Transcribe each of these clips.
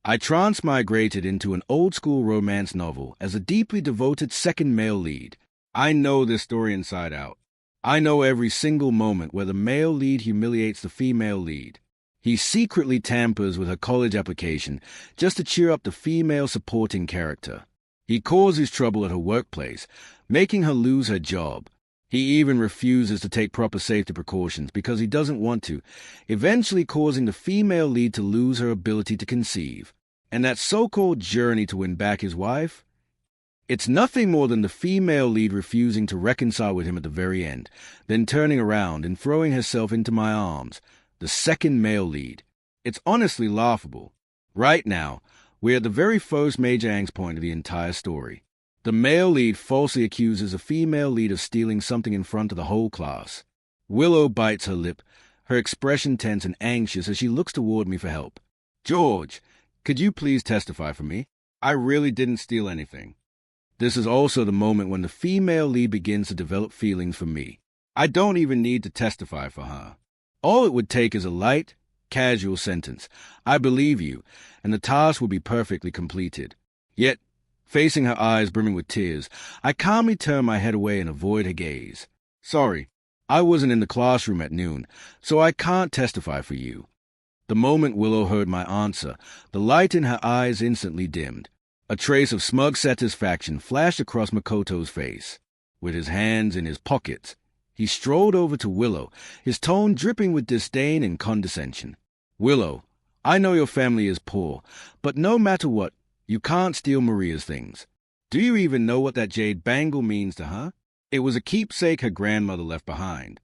I transmigrated into an old-school romance novel as a deeply devoted second male lead. I know this story inside out. I know every single moment where the male lead humiliates the female lead. He secretly tampers with her college application just to cheer up the female supporting character. He causes trouble at her workplace, making her lose her job. He even refuses to take proper safety precautions because he doesn't want to, eventually causing the female lead to lose her ability to conceive. And that so-called journey to win back his wife? It's nothing more than the female lead refusing to reconcile with him at the very end, then turning around and throwing herself into my arms, the second male lead. It's honestly laughable. Right now, we're at the very first major angst point of the entire story. The male lead falsely accuses a female lead of stealing something in front of the whole class. Willow bites her lip, her expression tense and anxious as she looks toward me for help. George, could you please testify for me? I really didn't steal anything. This is also the moment when the female lead begins to develop feelings for me. I don't even need to testify for her. All it would take is a light, casual sentence. I believe you, and the task will be perfectly completed. Yet, facing her eyes brimming with tears, I calmly turn my head away and avoid her gaze. Sorry, I wasn't in the classroom at noon, so I can't testify for you. The moment Willow heard my answer, the light in her eyes instantly dimmed. A trace of smug satisfaction flashed across Makoto's face. With his hands in his pockets, he strolled over to Willow, his tone dripping with disdain and condescension. Willow, I know your family is poor, but no matter what, you can't steal Maria's things. Do you even know what that jade bangle means to her? It was a keepsake her grandmother left behind.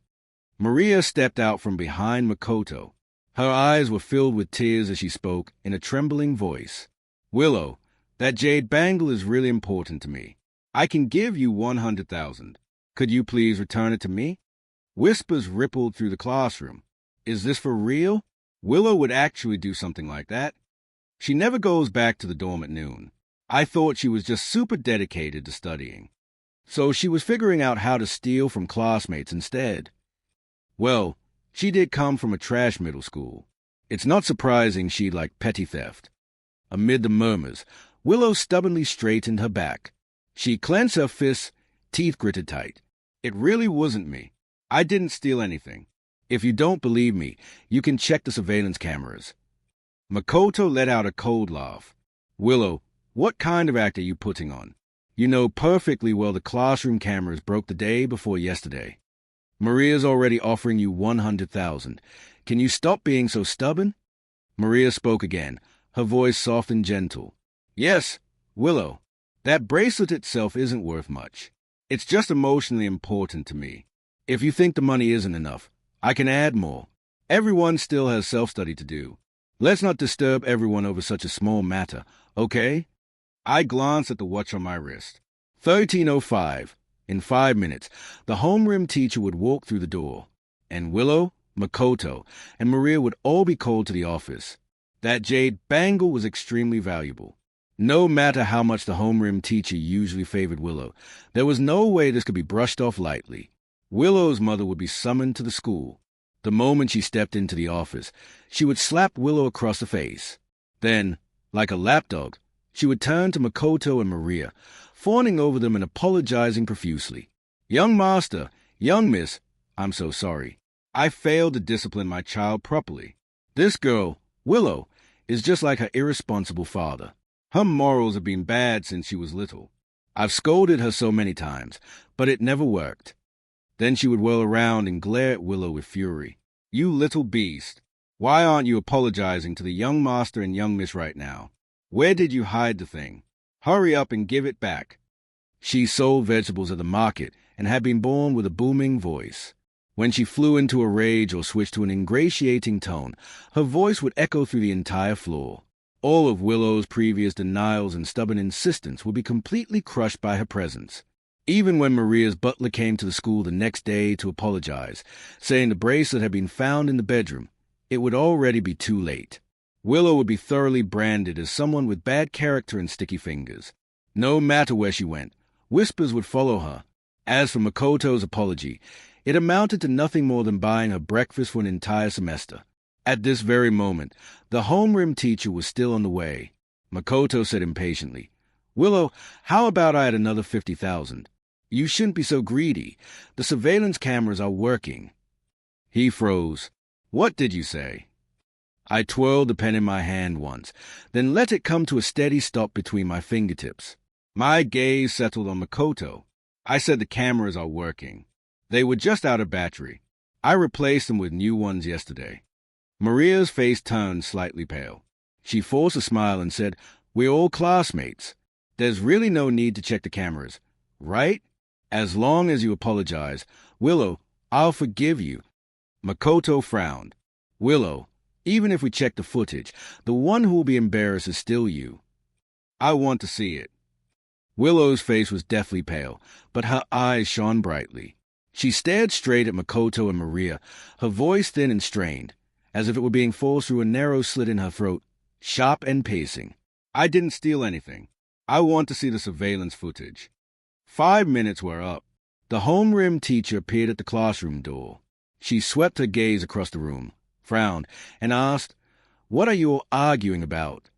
Maria stepped out from behind Makoto. Her eyes were filled with tears as she spoke in a trembling voice. Willow, that jade bangle is really important to me. I can give you 100,000. Could you please return it to me? Whispers rippled through the classroom. Is this for real? Willow would actually do something like that. She never goes back to the dorm at noon. I thought she was just super dedicated to studying. So she was figuring out how to steal from classmates instead. Well, she did come from a trash middle school. It's not surprising she'd like petty theft. Amid the murmurs, Willow stubbornly straightened her back. She clenched her fists, teeth gritted tight. It really wasn't me. I didn't steal anything. If you don't believe me, you can check the surveillance cameras. Makoto let out a cold laugh. Willow, what kind of act are you putting on? You know perfectly well the classroom cameras broke the day before yesterday. Maria's already offering you 100,000. Can you stop being so stubborn? Maria spoke again, her voice soft and gentle. Yes, Willow, that bracelet itself isn't worth much. It's just emotionally important to me. If you think the money isn't enough, I can add more. Everyone still has self-study to do. Let's not disturb everyone over such a small matter, okay? I glanced at the watch on my wrist. 13:05. In 5 minutes, the homeroom teacher would walk through the door, and Willow, Makoto, and Maria would all be called to the office. That jade bangle was extremely valuable. No matter how much the homeroom teacher usually favored Willow, there was no way this could be brushed off lightly. Willow's mother would be summoned to the school. The moment she stepped into the office, she would slap Willow across the face. Then, like a lapdog, she would turn to Makoto and Maria, fawning over them and apologizing profusely. Young master, young miss, I'm so sorry. I failed to discipline my child properly. This girl, Willow, is just like her irresponsible father. Her morals have been bad since she was little. I've scolded her so many times, but it never worked. Then she would whirl around and glare at Willow with fury. You little beast. Why aren't you apologizing to the young master and young miss right now? Where did you hide the thing? Hurry up and give it back. She sold vegetables at the market and had been born with a booming voice. When she flew into a rage or switched to an ingratiating tone, her voice would echo through the entire floor. All of Willow's previous denials and stubborn insistence would be completely crushed by her presence. Even when Maria's butler came to the school the next day to apologize, saying the bracelet had been found in the bedroom, it would already be too late. Willow would be thoroughly branded as someone with bad character and sticky fingers. No matter where she went, whispers would follow her. As for Makoto's apology, it amounted to nothing more than buying her breakfast for an entire semester. At this very moment, the homeroom teacher was still on the way. Makoto said impatiently, "Willow, how about I add another 50,000? You shouldn't be so greedy. The surveillance cameras are working." He froze. "What did you say?" I twirled the pen in my hand once, then let it come to a steady stop between my fingertips. My gaze settled on Makoto. I said the cameras are working. They were just out of battery. I replaced them with new ones yesterday. Maria's face turned slightly pale. She forced a smile and said, "We're all classmates. There's really no need to check the cameras, right? As long as you apologize. Willow, I'll forgive you." Makoto frowned. "Willow, even if we check the footage, the one who will be embarrassed is still you. I want to see it." Willow's face was deathly pale, but her eyes shone brightly. She stared straight at Makoto and Maria, her voice thin and strained, as if it were being forced through a narrow slit in her throat, sharp and pacing. "I didn't steal anything. I want to see the surveillance footage." 5 minutes were up. The homeroom teacher appeared at the classroom door. She swept her gaze across the room, frowned, and asked, "What are you all arguing about?"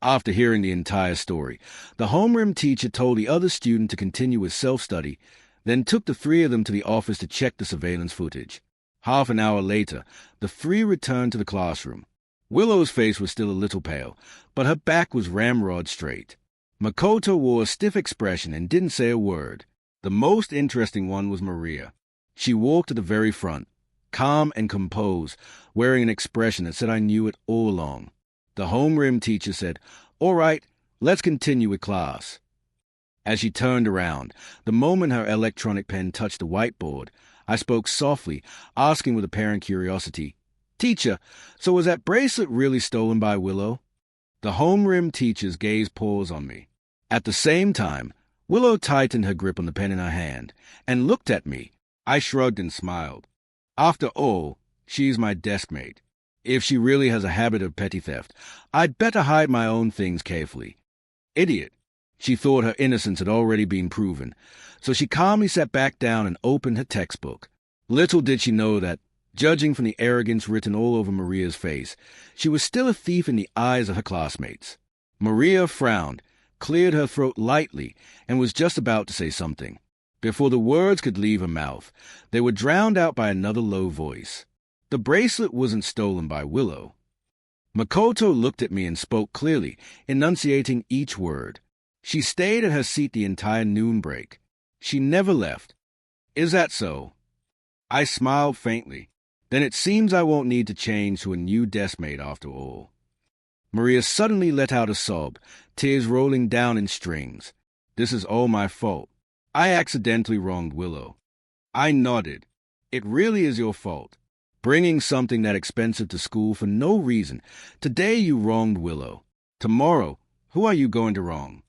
After hearing the entire story, the homeroom teacher told the other student to continue with self-study, then took the three of them to the office to check the surveillance footage. Half an hour later, the three returned to the classroom. Willow's face was still a little pale, but her back was ramrod straight. Makoto wore a stiff expression and didn't say a word. The most interesting one was Maria. She walked to the very front, calm and composed, wearing an expression that said I knew it all along. The homeroom teacher said, "All right, let's continue with class." As she turned around, the moment her electronic pen touched the whiteboard, I spoke softly, asking with apparent curiosity, "Teacher, so was that bracelet really stolen by Willow?" The homeroom teacher's gaze paused on me. At the same time, Willow tightened her grip on the pen in her hand and looked at me. I shrugged and smiled. After all, she's my deskmate. If she really has a habit of petty theft, I'd better hide my own things carefully. Idiot. She thought her innocence had already been proven, so she calmly sat back down and opened her textbook. Little did she know that, judging from the arrogance written all over Maria's face, she was still a thief in the eyes of her classmates. Maria frowned, cleared her throat lightly, and was just about to say something. Before the words could leave her mouth, they were drowned out by another low voice. The bracelet wasn't stolen by Willow. Makoto looked at me and spoke clearly, enunciating each word. She stayed at her seat the entire noon break. She never left. Is that so? I smiled faintly. Then it seems I won't need to change to a new deskmate after all. Maria suddenly let out a sob, tears rolling down in strings. This is all my fault. I accidentally wronged Willow. I nodded. It really is your fault. Bringing something that expensive to school for no reason. Today you wronged Willow. Tomorrow, who are you going to wrong?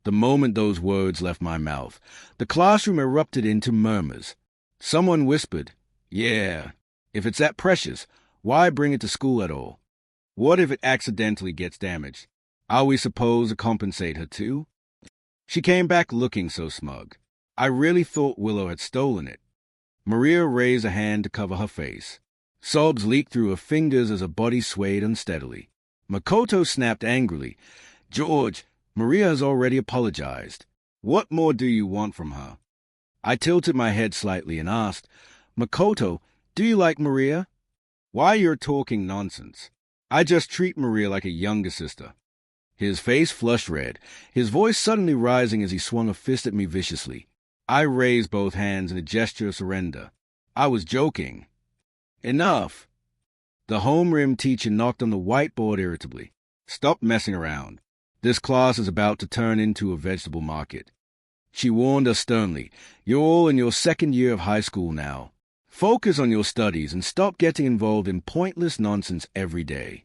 The moment those words left my mouth, the classroom erupted into murmurs. Someone whispered, "Yeah, if it's that precious, why bring it to school at all? What if it accidentally gets damaged? Are we supposed to compensate her too?" She came back looking so smug. I really thought Willow had stolen it. Maria raised a hand to cover her face. Sobs leaked through her fingers as her body swayed unsteadily. Makoto snapped angrily, "George, Maria has already apologized. What more do you want from her?" I tilted my head slightly and asked, "Makoto, do you like Maria?" "Why you're talking nonsense. I just treat Maria like a younger sister." His face flushed red, his voice suddenly rising as he swung a fist at me viciously. I raised both hands in a gesture of surrender. I was joking. "Enough." The homeroom teacher knocked on the whiteboard irritably. "Stop messing around. This class is about to turn into a vegetable market." She warned us sternly, "You're all in your second year of high school now. Focus on your studies and stop getting involved in pointless nonsense every day."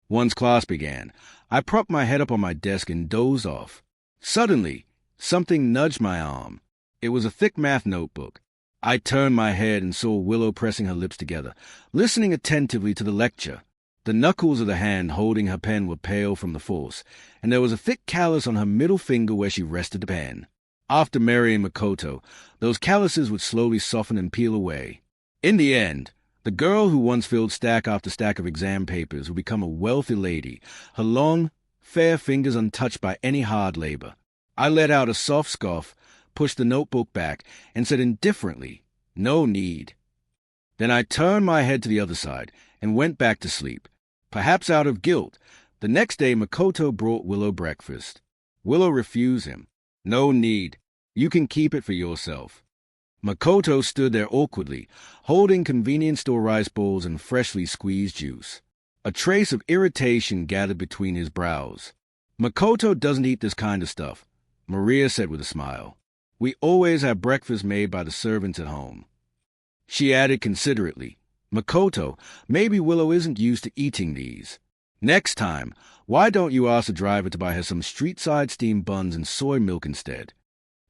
Once class began, I propped my head up on my desk and dozed off. Suddenly, something nudged my arm. It was a thick math notebook. I turned my head and saw Willow pressing her lips together, listening attentively to the lecture. The knuckles of the hand holding her pen were pale from the force, and there was a thick callus on her middle finger where she rested the pen. After marrying Makoto, those calluses would slowly soften and peel away. In the end, The girl who once filled stack after stack of exam papers would become a wealthy lady, her long, fair fingers untouched by any hard labor. I let out a soft scoff, pushed the notebook back, and said indifferently, "No need." Then I turned my head to the other side and went back to sleep. Perhaps out of guilt, the next day Makoto brought Willow breakfast. Willow refused him. "No need. You can keep it for yourself." Makoto stood there awkwardly, holding convenience store rice bowls and freshly squeezed juice. A trace of irritation gathered between his brows. "Makoto doesn't eat this kind of stuff," Maria said with a smile. "We always have breakfast made by the servants at home." She added considerately, "Makoto, maybe Willow isn't used to eating these. Next time, why don't you ask the driver to buy her some street-side steamed buns and soy milk instead?"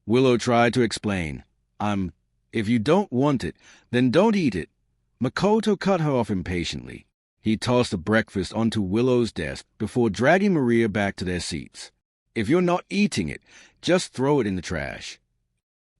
Willow tried to explain. If you don't want it, then don't eat it." Makoto cut her off impatiently. He tossed the breakfast onto Willow's desk before dragging Maria back to their seats. "If you're not eating it, just throw it in the trash."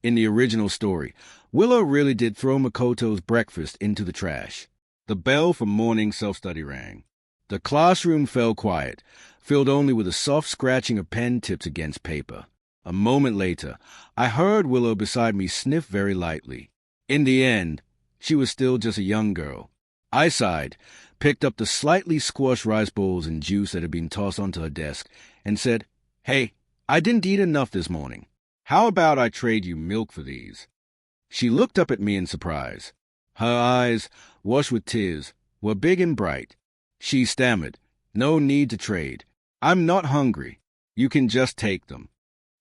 In the original story, Willow really did throw Makoto's breakfast into the trash. The bell for morning self-study rang. The classroom fell quiet, filled only with the soft scratching of pen tips against paper. A moment later, I heard Willow beside me sniff very lightly. In the end, she was still just a young girl. I sighed, picked up the slightly squashed rice bowls and juice that had been tossed onto her desk, and said, "Hey, I didn't eat enough this morning. How about I trade you milk for these?" She looked up at me in surprise. Her eyes, washed with tears, were big and bright. She stammered, "No need to trade. I'm not hungry. You can just take them."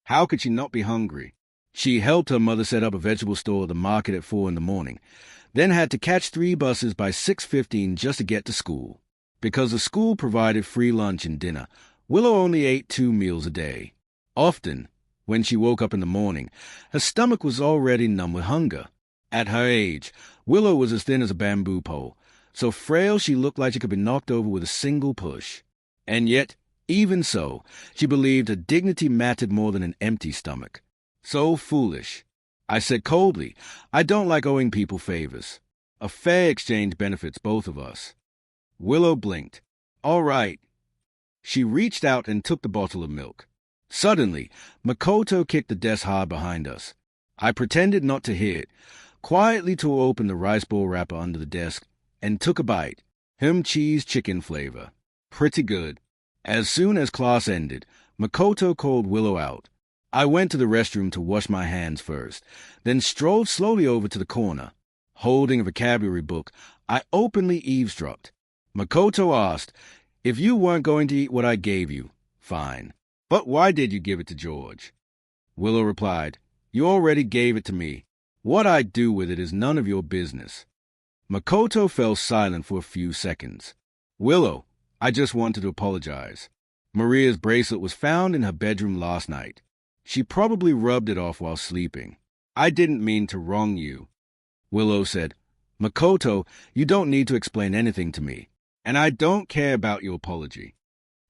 How could she not be hungry? She helped her mother set up a vegetable store at the market at 4 a.m, then had to catch 3 buses by 6:15 just to get to school. Because the school provided free lunch and dinner, Willow only ate 2 meals a day. Often, when she woke up in the morning, her stomach was already numb with hunger. At her age, Willow was as thin as a bamboo pole, so frail she looked like she could be knocked over with a single push. And yet, even so, she believed her dignity mattered more than an empty stomach. So foolish. I said coldly, "I don't like owing people favors. A fair exchange benefits both of us." Willow blinked. "All right." She reached out and took the bottle of milk. Suddenly, Makoto kicked the desk hard behind us. I pretended not to hear it, quietly tore open the rice bowl wrapper under the desk, and took a bite. Cheese chicken flavor. Pretty good. As soon as class ended, Makoto called Willow out. I went to the restroom to wash my hands first, then strolled slowly over to the corner. Holding a vocabulary book, I openly eavesdropped. Makoto asked, "If you weren't going to eat what I gave you, fine. But why did you give it to George?" Willow replied, "You already gave it to me. What I do with it is none of your business." Makoto fell silent for a few seconds. "Willow, I just wanted to apologize. Maria's bracelet was found in her bedroom last night. She probably rubbed it off while sleeping. I didn't mean to wrong you." Willow said, "Makoto, you don't need to explain anything to me, and I don't care about your apology."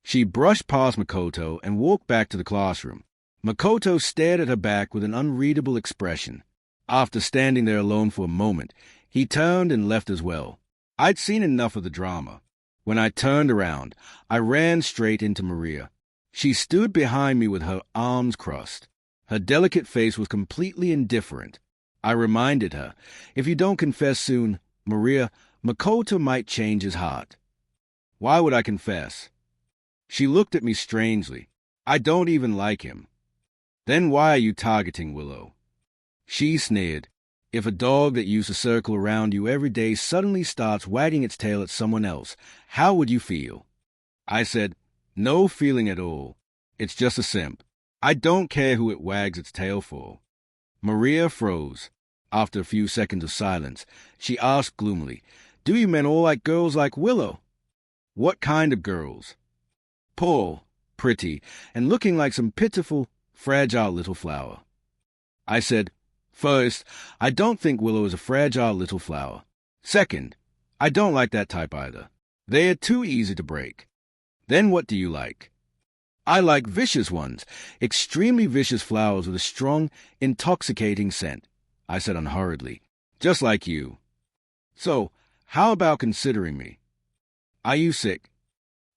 She brushed past Makoto and walked back to the classroom. Makoto stared at her back with an unreadable expression. After standing there alone for a moment, he turned and left as well. I'd seen enough of the drama. When I turned around, I ran straight into Maria. She stood behind me with her arms crossed. Her delicate face was completely indifferent. I reminded her, "If you don't confess soon, Maria, Makoto might change his heart." "Why would I confess?" She looked at me strangely. "I don't even like him." "Then why are you targeting Willow?" She sneered. "If a dog that used to circle around you every day suddenly starts wagging its tail at someone else, how would you feel?" I said, "No feeling at all. It's just a simp. I don't care who it wags its tail for." Maria froze. After a few seconds of silence, she asked gloomily, "Do you men all like girls like Willow?" "What kind of girls?" "Poor, pretty, and looking like some pitiful, fragile little flower." I said, "First, I don't think Willow is a fragile little flower. Second, I don't like that type either. They are too easy to break. Then what do you like?" "I like vicious ones, extremely vicious flowers with a strong, intoxicating scent," I said unhurriedly, "just like you." "So, How about considering me? Are you sick?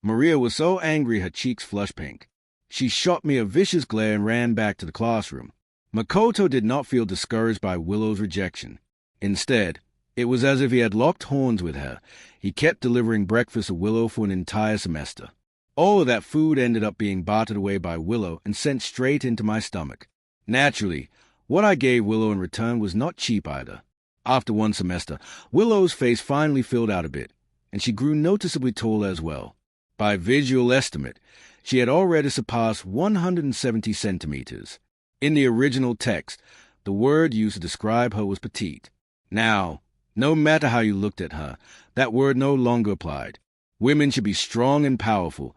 Maria was so angry her cheeks flushed pink. She shot me a vicious glare and ran back to the classroom. Makoto did not feel discouraged by Willow's rejection. Instead, it was as if he had locked horns with her. He kept delivering breakfast to Willow for an entire semester. All of that food ended up being bartered away by Willow and sent straight into my stomach. Naturally, what I gave Willow in return was not cheap either. After one semester, Willow's face finally filled out a bit, and she grew noticeably taller as well. By visual estimate, she had already surpassed 170 centimeters. In the original text, the word used to describe her was petite. Now, no matter how you looked at her, that word no longer applied. Women should be strong and powerful.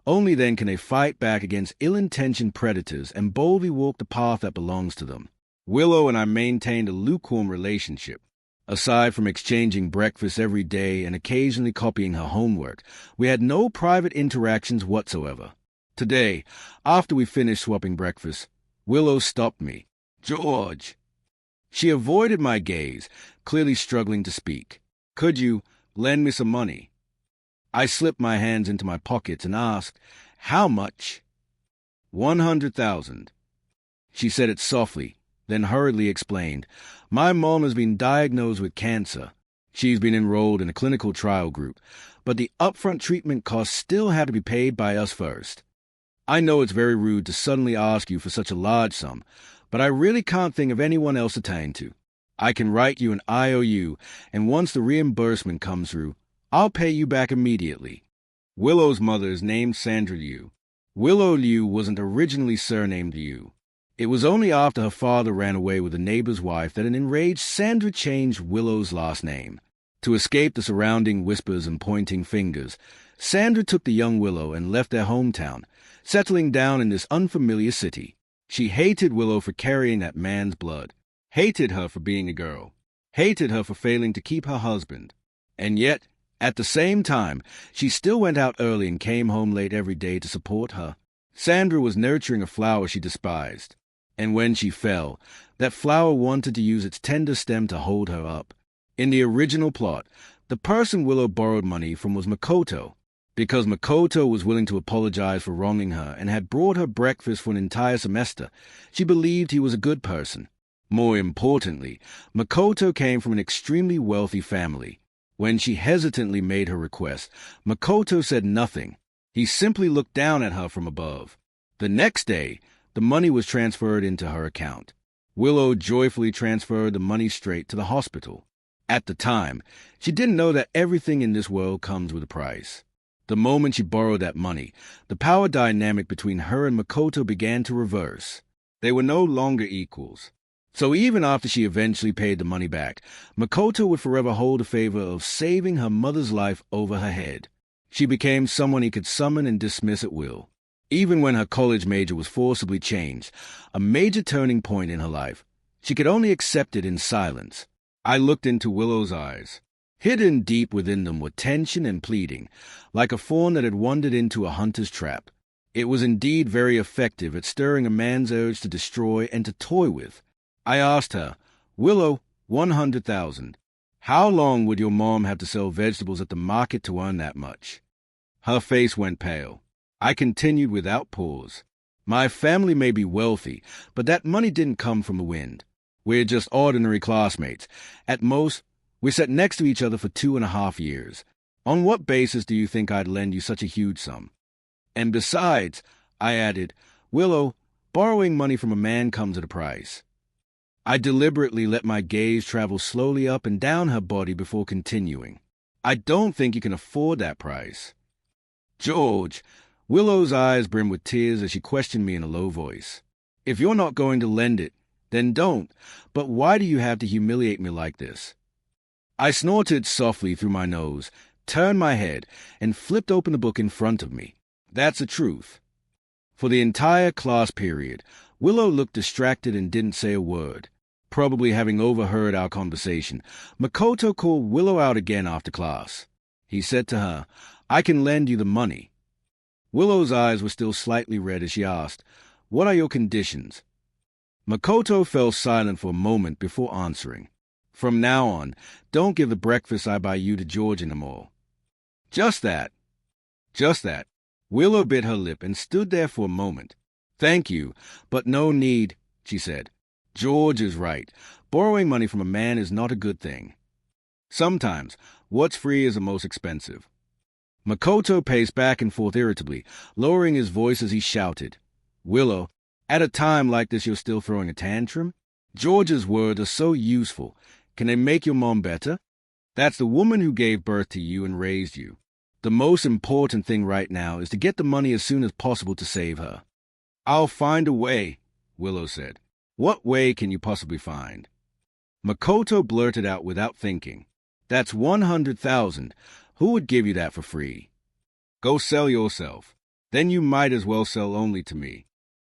Only then can they fight back against ill-intentioned predators and boldly walk the path that belongs to them. Willow and I maintained a lukewarm relationship. Aside from exchanging breakfast every day and occasionally copying her homework, we had no private interactions whatsoever. Today, after we finished swapping breakfast, Willow stopped me. "George." She avoided my gaze, clearly struggling to speak. "Could you lend me some money?" I slipped my hands into my pockets and asked, "How much?" 100,000. She said it softly, then hurriedly explained, "My mom has been diagnosed with cancer. She's been enrolled in a clinical trial group, but the upfront treatment costs still have to be paid by us first. I know it's very rude to suddenly ask you for such a large sum, but I really can't think of anyone else to turn to. I can write you an IOU, and once the reimbursement comes through, I'll pay you back immediately." Willow's mother is named Sandra Liu. Willow Liu wasn't originally surnamed Liu. It was only after her father ran away with a neighbor's wife that an enraged Sandra changed Willow's last name. To escape the surrounding whispers and pointing fingers, Sandra took the young Willow and left their hometown, settling down in this unfamiliar city. She hated Willow for carrying that man's blood, hated her for being a girl, hated her for failing to keep her husband. And yet, at the same time, she still went out early and came home late every day to support her. Sandra was nurturing a flower she despised, and when she fell, that flower wanted to use its tender stem to hold her up. In the original plot, the person Willow borrowed money from was Makoto. Because Makoto was willing to apologize for wronging her and had brought her breakfast for an entire semester, she believed he was a good person. More importantly, Makoto came from an extremely wealthy family. When she hesitantly made her request, Makoto said nothing. He simply looked down at her from above. The next day, the money was transferred into her account. Willow joyfully transferred the money straight to the hospital. At the time, she didn't know that everything in this world comes with a price. The moment she borrowed that money, the power dynamic between her and Makoto began to reverse. They were no longer equals. So even after she eventually paid the money back, Makoto would forever hold the favor of saving her mother's life over her head. She became someone he could summon and dismiss at will. Even when her college major was forcibly changed, a major turning point in her life, she could only accept it in silence. I looked into Willow's eyes. Hidden deep within them were tension and pleading, like a fawn that had wandered into a hunter's trap. It was indeed very effective at stirring a man's urge to destroy and to toy with. I asked her, "Willow, 100,000. How long would your mom have to sell vegetables at the market to earn that much?" Her face went pale. I continued without pause. "My family may be wealthy, but that money didn't come from the wind. We're just ordinary classmates. At most, we sat next to each other for 2.5 years. On what basis do you think I'd lend you such a huge sum? And besides," I added, "Willow, borrowing money from a man comes at a price." I deliberately let my gaze travel slowly up and down her body before continuing. "I don't think you can afford that price." "George," Willow's eyes brimmed with tears as she questioned me in a low voice. "If you're not going to lend it, then don't. But why do you have to humiliate me like this?" I snorted softly through my nose, turned my head, and flipped open the book in front of me. That's the truth. For the entire class period, Willow looked distracted and didn't say a word. Probably having overheard our conversation, Makoto called Willow out again after class. He said to her, "I can lend you the money." Willow's eyes were still slightly red as she asked, "What are your conditions?" Makoto fell silent for a moment before answering. From now on, don't give the breakfast I buy you to George anymore. Just that. Just that. Willow bit her lip and stood there for a moment. Thank you, but no need, she said. George is right. Borrowing money from a man is not a good thing. Sometimes, what's free is the most expensive. Makoto paced back and forth irritably, lowering his voice as he shouted. Willow, at a time like this you're still throwing a tantrum? George's words are so useful. Can they make your mom better? That's the woman who gave birth to you and raised you. The most important thing right now is to get the money as soon as possible to save her. I'll find a way, Willow said. What way can you possibly find? Makoto blurted out without thinking. That's 100,000. Who would give you that for free? Go sell yourself. Then you might as well sell only to me.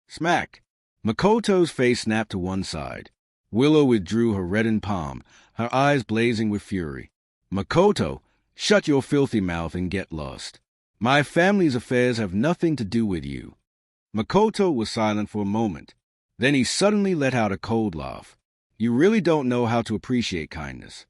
Smack! Makoto's face snapped to one side. Willow withdrew her reddened palm, her eyes blazing with fury. Makoto, shut your filthy mouth and get lost. My family's affairs have nothing to do with you. Makoto was silent for a moment. Then he suddenly let out a cold laugh. You really don't know how to appreciate kindness.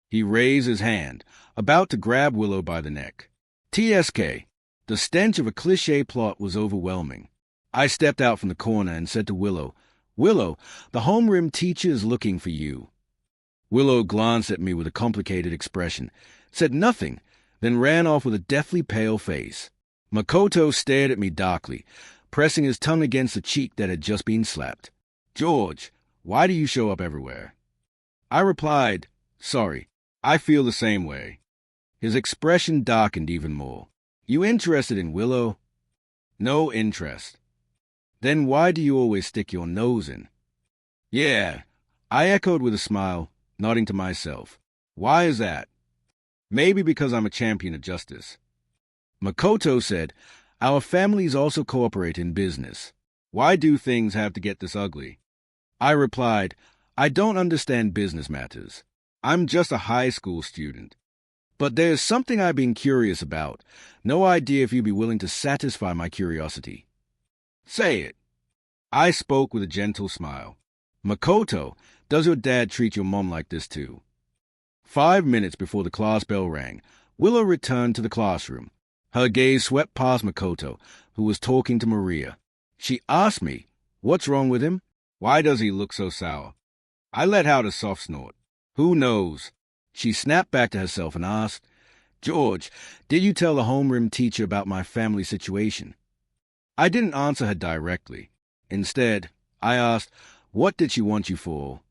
He raised his hand, about to grab Willow by the neck. TSK. The stench of a cliché plot was overwhelming. I stepped out from the corner and said to Willow, Willow, the homeroom teacher is looking for you. Willow glanced at me with a complicated expression, said nothing, then ran off with a deathly pale face. Makoto stared at me darkly, pressing his tongue against the cheek that had just been slapped. George, why do you show up everywhere? I replied, sorry, I feel the same way. His expression darkened even more. You interested in Willow? No interest. Then why do you always stick your nose in? Yeah, I echoed with a smile, nodding to myself. Why is that? Maybe because I'm a champion of justice. Makoto said, our families also cooperate in business. Why do things have to get this ugly? I replied, I don't understand business matters. I'm just a high school student. But there's something I've been curious about. No idea if you'd be willing to satisfy my curiosity. Say it. I spoke with a gentle smile. Makoto, does your dad treat your mom like this too? 5 minutes before the class bell rang, Willow returned to the classroom. Her gaze swept past Makoto, who was talking to Maria. She asked me, what's wrong with him? Why does he look so sour? I let out a soft snort. Who knows? She snapped back to herself and asked, George, did you tell the homeroom teacher about my family situation? I didn't answer her directly. Instead, I asked, what did she want you for?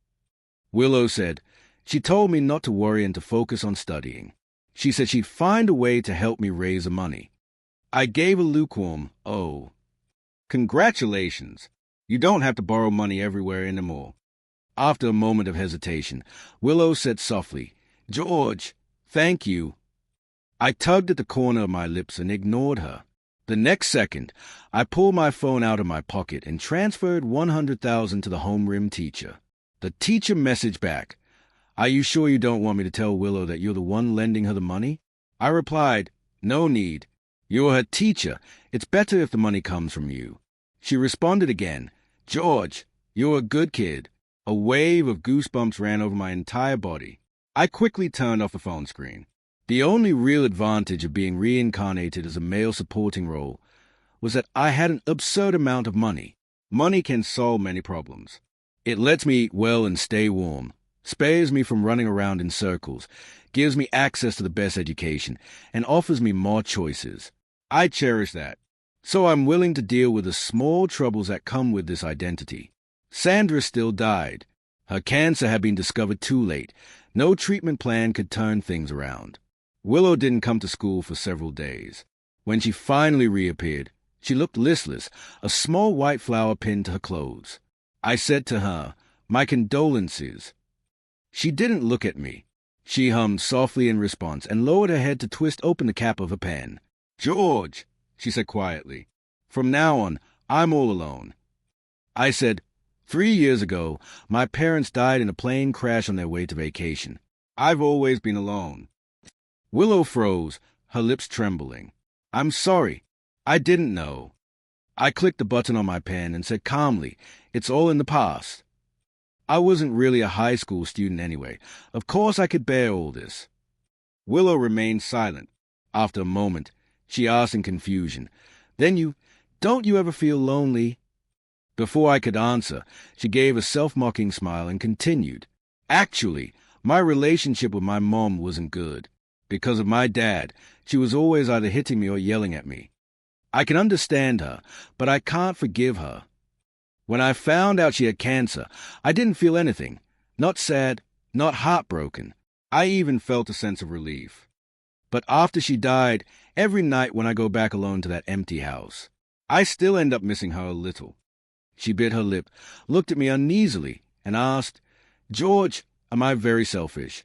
Willow said, she told me not to worry and to focus on studying. She said she'd find a way to help me raise the money. I gave a lukewarm, oh. Congratulations. You don't have to borrow money everywhere anymore. After a moment of hesitation, Willow said softly, George, thank you. I tugged at the corner of my lips and ignored her. The next second, I pulled my phone out of my pocket and transferred 100,000 to the homeroom teacher. The teacher messaged back, are you sure you don't want me to tell Willow that you're the one lending her the money? I replied, no need. You're her teacher. It's better if the money comes from you. She responded again, George, you're a good kid. A wave of goosebumps ran over my entire body. I quickly turned off the phone screen. The only real advantage of being reincarnated as a male supporting role was that I had an absurd amount of money. Money can solve many problems. It lets me eat well and stay warm, spares me from running around in circles, gives me access to the best education, and offers me more choices. I cherish that. So I'm willing to deal with the small troubles that come with this identity. Sandra still died. Her cancer had been discovered too late. No treatment plan could turn things around. Willow didn't come to school for several days. When she finally reappeared, she looked listless, a small white flower pinned to her clothes. I said to her, my condolences. She didn't look at me. She hummed softly in response and lowered her head to twist open the cap of her pen. George, she said quietly, from now on, I'm all alone. I said, 3 years ago, my parents died in a plane crash on their way to vacation. I've always been alone. Willow froze, her lips trembling. I'm sorry. I didn't know. I clicked the button on my pen and said calmly, it's all in the past. I wasn't really a high school student anyway. Of course I could bear all this. Willow remained silent. After a moment, she asked in confusion, "Then don't you ever feel lonely?" Before I could answer, she gave a self-mocking smile and continued, "Actually, my relationship with my mom wasn't good. Because of my dad, she was always either hitting me or yelling at me. I can understand her, but I can't forgive her. When I found out she had cancer, I didn't feel anything. Not sad, not heartbroken. I even felt a sense of relief. But after she died, every night when I go back alone to that empty house, I still end up missing her a little." She bit her lip, looked at me uneasily, and asked, "George, am I very selfish?"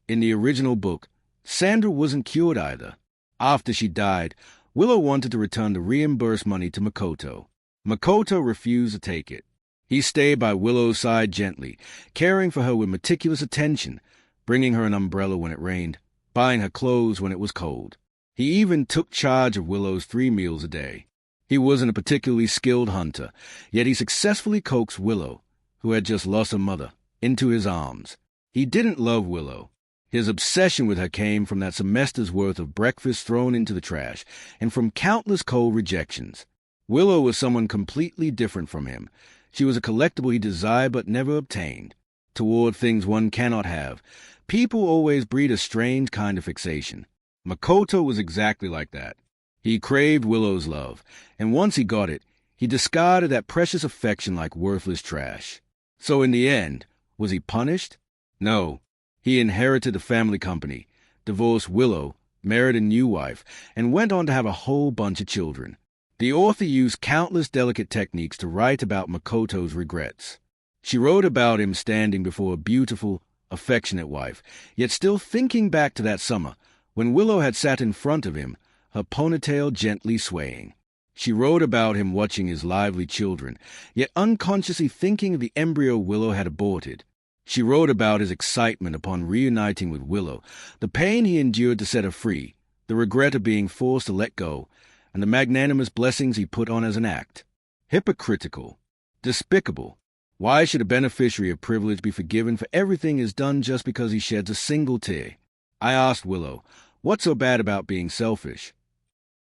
In the original book, Sandra wasn't cured either. After she died, Willow wanted to return the reimbursed money to Makoto. Makoto refused to take it. He stayed by Willow's side gently, caring for her with meticulous attention, bringing her an umbrella when it rained, buying her clothes when it was cold. He even took charge of Willow's 3 meals a day. He wasn't a particularly skilled hunter, yet he successfully coaxed Willow, who had just lost her mother, into his arms. He didn't love Willow. His obsession with her came from that semester's worth of breakfast thrown into the trash, and from countless cold rejections. Willow was someone completely different from him. She was a collectible he desired but never obtained. Toward things one cannot have, people always breed a strange kind of fixation. Makoto was exactly like that. He craved Willow's love, and once he got it, he discarded that precious affection like worthless trash. So in the end, was he punished? No. He inherited the family company, divorced Willow, married a new wife, and went on to have a whole bunch of children. The author used countless delicate techniques to write about Makoto's regrets. She wrote about him standing before a beautiful, affectionate wife, yet still thinking back to that summer when Willow had sat in front of him, her ponytail gently swaying. She wrote about him watching his lively children, yet unconsciously thinking of the embryo Willow had aborted. She wrote about his excitement upon reuniting with Willow, the pain he endured to set her free, the regret of being forced to let go, and the magnanimous blessings he put on as an act. Hypocritical. Despicable. Why should a beneficiary of privilege be forgiven for everything he's done just because he sheds a single tear? I asked Willow, what's so bad about being selfish?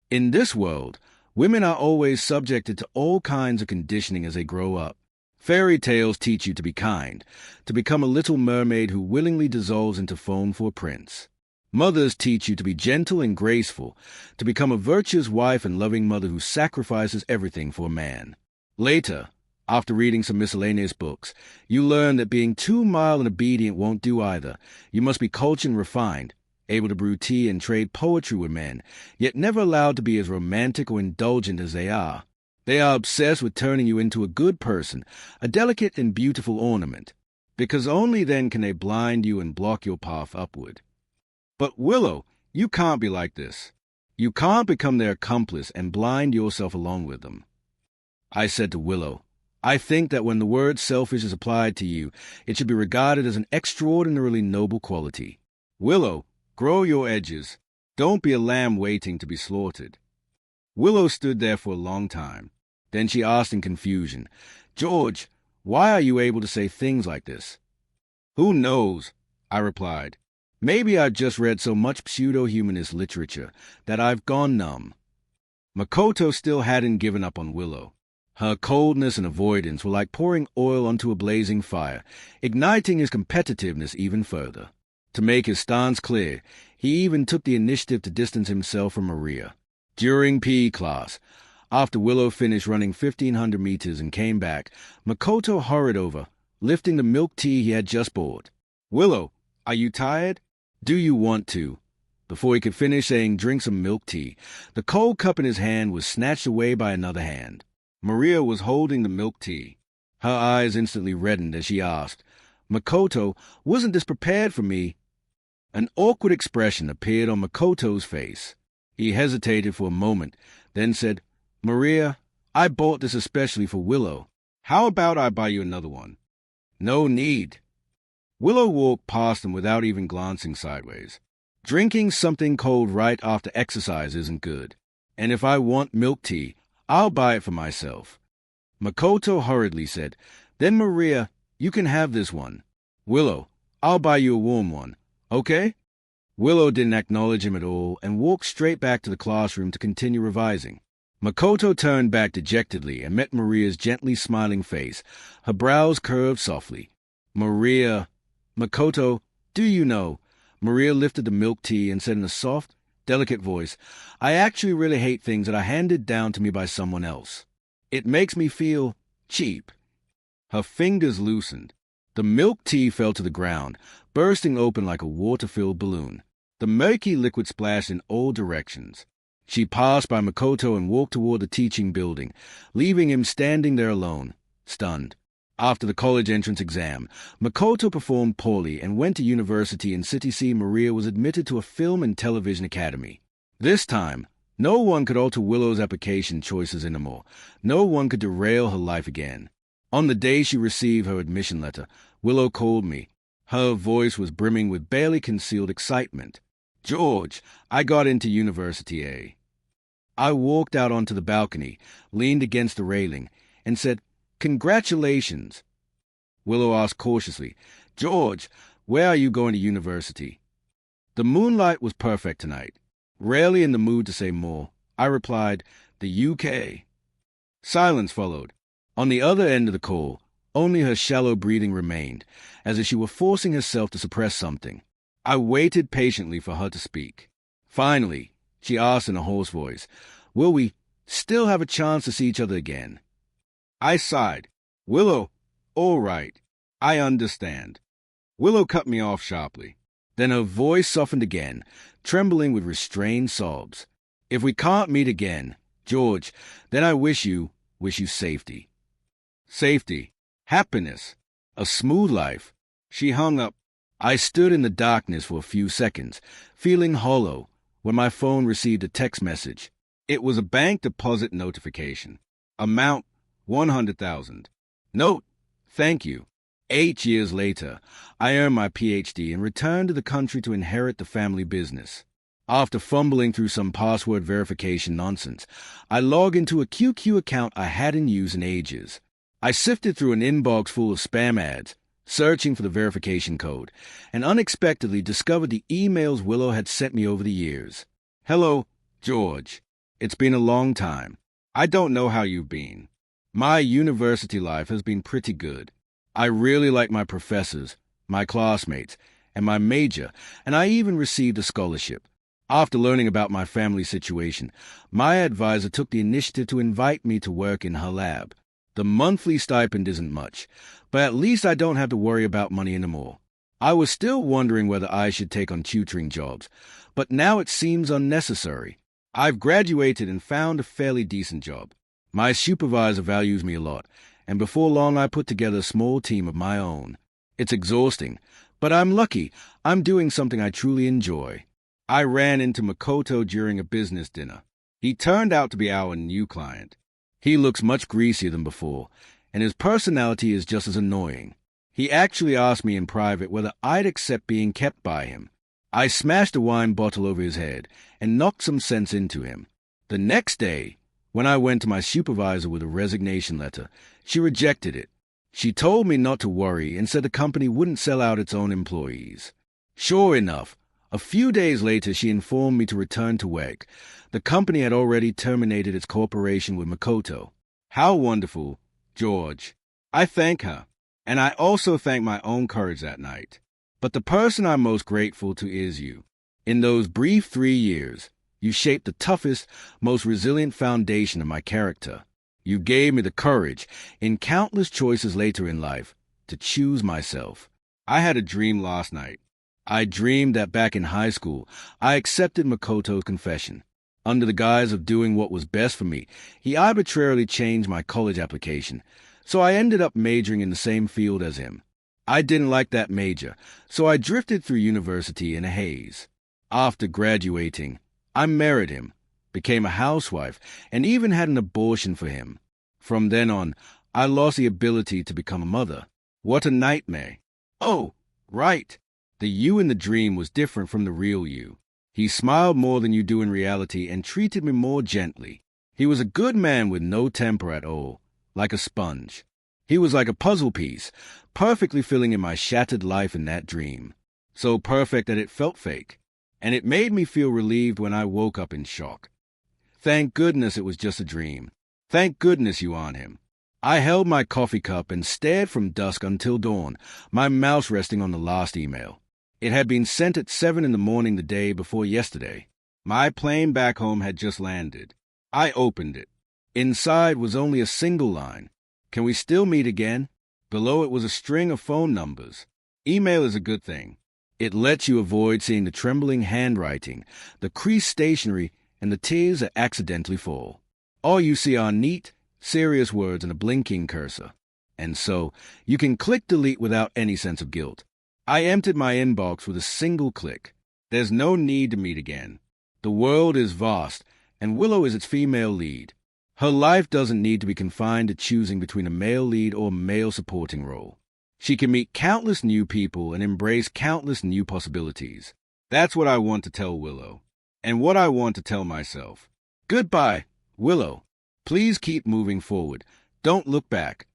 In this world, women are always subjected to all kinds of conditioning as they grow up. Fairy tales teach you to be kind, to become a little mermaid who willingly dissolves into foam for a prince. Mothers teach you to be gentle and graceful, to become a virtuous wife and loving mother who sacrifices everything for a man. Later, after reading some miscellaneous books, you learn that being too mild and obedient won't do either. You must be cultured and refined, able to brew tea and trade poetry with men, yet never allowed to be as romantic or indulgent as they are. They are obsessed with turning you into a good person, a delicate and beautiful ornament, because only then can they blind you and block your path upward. But Willow, you can't be like this. You can't become their accomplice and blind yourself along with them. I said to Willow, I think that when the word selfish is applied to you, it should be regarded as an extraordinarily noble quality. Willow, grow your edges. Don't be a lamb waiting to be slaughtered. Willow stood there for a long time. Then she asked in confusion, George, why are you able to say things like this? Who knows? I replied. Maybe I've just read so much pseudo-humanist literature that I've gone numb. Makoto still hadn't given up on Willow. Her coldness and avoidance were like pouring oil onto a blazing fire, igniting his competitiveness even further. To make his stance clear, he even took the initiative to distance himself from Maria. During PE class, after Willow finished running 1,500 meters and came back, Makoto hurried over, lifting the milk tea he had just bought. Willow, are you tired? Do you want to? Before he could finish saying drink some milk tea, the cold cup in his hand was snatched away by another hand. Maria was holding the milk tea. Her eyes instantly reddened as she asked, Makoto, wasn't this prepared for me? An awkward expression appeared on Makoto's face. He hesitated for a moment, then said, Maria, I bought this especially for Willow. How about I buy you another one? No need. Willow walked past him without even glancing sideways. Drinking something cold right after exercise isn't good. And if I want milk tea, I'll buy it for myself. Makoto hurriedly said, Then Maria, You can have this one. Willow, I'll buy you a warm one, okay? Willow didn't acknowledge him at all and walked straight back to the classroom to continue revising. Makoto turned back dejectedly and met Maria's gently smiling face. Her brows curved softly. Makoto, do you know? Maria lifted the milk tea and said in a soft, delicate voice, I actually really hate things that are handed down to me by someone else. It makes me feel cheap. Her fingers loosened. The milk tea fell to the ground, bursting open like a water-filled balloon. The murky liquid splashed in all directions. She passed by Makoto and walked toward the teaching building, leaving him standing there alone, stunned. After the college entrance exam, Makoto performed poorly and went to university in City C. Maria was admitted to a film and television academy. This time, no one could alter Willow's application choices anymore. No one could derail her life again. On the day she received her admission letter, Willow called me. Her voice was brimming with barely concealed excitement. George, I got into University A. I walked out onto the balcony, leaned against the railing, and said, Congratulations. Willow asked cautiously, George, where are you going to university? The moonlight was perfect tonight. Rarely in the mood to say more, I replied, the UK. Silence followed. On the other end of the call, only her shallow breathing remained, as if she were forcing herself to suppress something. I waited patiently for her to speak. Finally, she asked in a hoarse voice, Will we still have a chance to see each other again? I sighed. Willow, all right. I understand. Willow cut me off sharply. Then her voice softened again, trembling with restrained sobs. If we can't meet again, George, then I wish you safety. Safety, happiness, a smooth life. She hung up. I stood in the darkness for a few seconds, feeling hollow, when my phone received a text message. It was a bank deposit notification. Amount, 100,000. Note, thank you. 8 years later, I earned my PhD and returned to the country to inherit the family business. After fumbling through some password verification nonsense, I logged into a QQ account I hadn't used in ages. I sifted through an inbox full of spam ads, searching for the verification code, and unexpectedly discovered the emails Willow had sent me over the years. Hello, George. It's been a long time. I don't know how you've been. My university life has been pretty good. I really like my professors, my classmates, and my major, and I even received a scholarship. After learning about my family situation, my advisor took the initiative to invite me to work in her lab. The monthly stipend isn't much, but at least I don't have to worry about money anymore. I was still wondering whether I should take on tutoring jobs, but now it seems unnecessary. I've graduated and found a fairly decent job. My supervisor values me a lot, and before long I put together a small team of my own. It's exhausting, but I'm lucky. I'm doing something I truly enjoy. I ran into Makoto during a business dinner. He turned out to be our new client. He looks much greasier than before, and his personality is just as annoying. He actually asked me in private whether I'd accept being kept by him. I smashed a wine bottle over his head and knocked some sense into him. The next day, when I went to my supervisor with a resignation letter, she rejected it. She told me not to worry and said the company wouldn't sell out its own employees. Sure enough, a few days later she informed me to return to work. The company had already terminated its cooperation with Makoto. How wonderful, George. I thank her, and I also thank my own courage that night. But the person I'm most grateful to is you. In those brief 3 years, you shaped the toughest, most resilient foundation of my character. You gave me the courage, in countless choices later in life, to choose myself. I had a dream last night. I dreamed that back in high school, I accepted Makoto's confession. Under the guise of doing what was best for me, he arbitrarily changed my college application, so I ended up majoring in the same field as him. I didn't like that major, so I drifted through university in a haze. After graduating, I married him, became a housewife, and even had an abortion for him. From then on, I lost the ability to become a mother. What a nightmare. Oh, right. The you in the dream was different from the real you. He smiled more than you do in reality and treated me more gently. He was a good man with no temper at all, like a sponge. He was like a puzzle piece, perfectly filling in my shattered life in that dream. So perfect that it felt fake. And it made me feel relieved when I woke up in shock. Thank goodness it was just a dream. Thank goodness you aren't him. I held my coffee cup and stared from dusk until dawn, my mouse resting on the last email. It had been sent at 7 in the morning the day before yesterday. My plane back home had just landed. I opened it. Inside was only a single line. Can we still meet again? Below it was a string of phone numbers. Email is a good thing. It lets you avoid seeing the trembling handwriting, the creased stationery, and the tears that accidentally fall. All you see are neat, serious words and a blinking cursor. And so, you can click delete without any sense of guilt. I emptied my inbox with a single click. There's no need to meet again. The world is vast, and Willow is its female lead. Her life doesn't need to be confined to choosing between a male lead or male supporting role. She can meet countless new people and embrace countless new possibilities. That's what I want to tell Willow, and what I want to tell myself. Goodbye, Willow. Please keep moving forward. Don't look back.